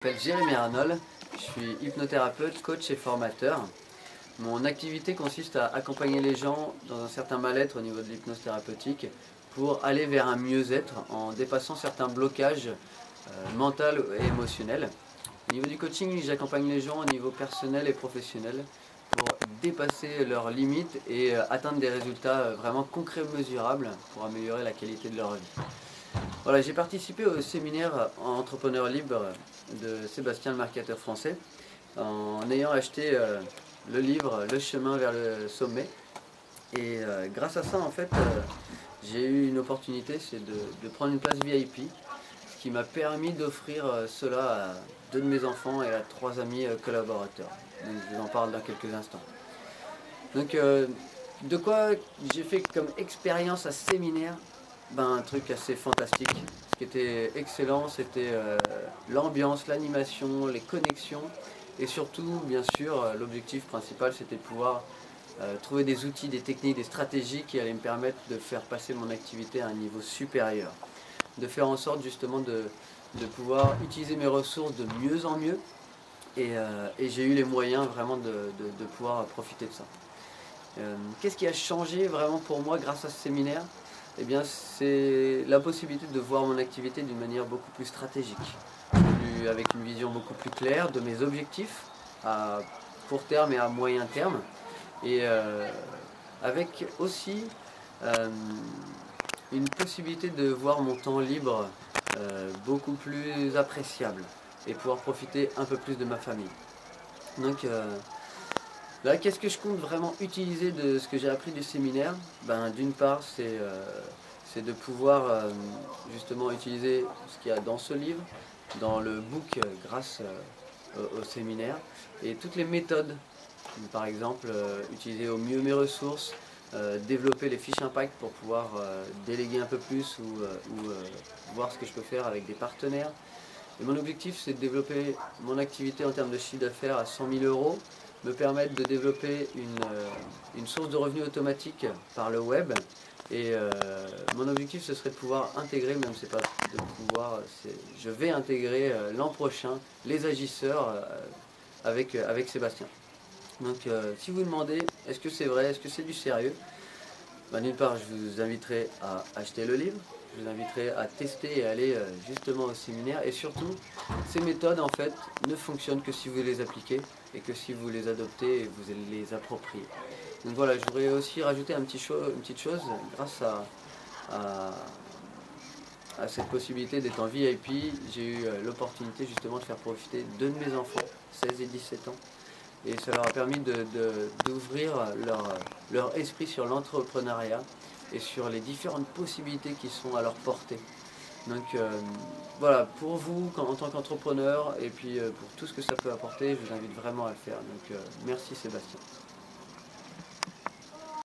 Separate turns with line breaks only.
Je m'appelle Jérémy Arnold, je suis hypnothérapeute, coach et formateur. Mon activité consiste à accompagner les gens dans un certain mal-être au niveau de l'hypnose thérapeutique pour aller vers un mieux-être en dépassant certains blocages mentaux et émotionnels. Au niveau du coaching, j'accompagne les gens au niveau personnel et professionnel pour dépasser leurs limites et atteindre des résultats vraiment concrets et mesurables pour améliorer la qualité de leur vie. Voilà, j'ai participé au séminaire Entrepreneur libre de Sébastien le marketeur français en ayant acheté le livre Le chemin vers le sommet. Et grâce à ça, en fait, j'ai eu une opportunité, c'est de prendre une place VIP, ce qui m'a permis d'offrir cela à 2 de mes enfants et à 3 amis collaborateurs. Donc, je vous en parle dans quelques instants. Donc, de quoi j'ai fait comme expérience à ce séminaire? Un truc assez fantastique. Ce qui était excellent, c'était l'ambiance, l'animation, les connexions et surtout, bien sûr, l'objectif principal, c'était de pouvoir trouver des outils, des techniques, des stratégies qui allaient me permettre de faire passer mon activité à un niveau supérieur. De faire en sorte justement de pouvoir utiliser mes ressources de mieux en mieux et j'ai eu les moyens vraiment de pouvoir profiter de ça. Qu'est-ce qui a changé vraiment pour moi grâce à ce séminaire? Eh bien, c'est la possibilité de voir mon activité d'une manière beaucoup plus stratégique, avec une vision beaucoup plus claire de mes objectifs à court terme et à moyen terme, et avec aussi euh, une possibilité de voir mon temps libre beaucoup plus appréciable et pouvoir profiter un peu plus de ma famille. Donc, là, qu'est-ce que je compte vraiment utiliser de ce que j'ai appris du séminaire? D'une part, c'est de pouvoir justement utiliser ce qu'il y a dans ce livre, dans le book grâce au séminaire, et toutes les méthodes. Par exemple, utiliser au mieux mes ressources, développer les fiches impact pour pouvoir déléguer un peu plus ou voir ce que je peux faire avec des partenaires. Et mon objectif, c'est de développer mon activité en termes de chiffre d'affaires à 100 000 euros, me permettre de développer une source de revenus automatique par le web. Et mon objectif, ce serait de pouvoir intégrer, même c'est pas de pouvoir, je vais intégrer l'an prochain les agisseurs avec Sébastien. Donc si vous demandez, est-ce que c'est vrai, est-ce que c'est du sérieux? D'une part, je vous inviterai à acheter le livre, je vous inviterai à tester et aller justement au séminaire. Et surtout, ces méthodes en fait ne fonctionnent que si vous les appliquez et que si vous les adoptez et vous les appropriez. Donc voilà, je voudrais aussi rajouter une petite chose grâce à cette possibilité d'être en VIP. J'ai eu l'opportunité justement de faire profiter 2 de mes enfants, 16 et 17 ans. Et ça leur a permis d'ouvrir leur esprit sur l'entrepreneuriat et sur les différentes possibilités qui sont à leur portée. Donc voilà, pour vous en tant qu'entrepreneur et puis pour tout ce que ça peut apporter, je vous invite vraiment à le faire. Donc merci Sébastien.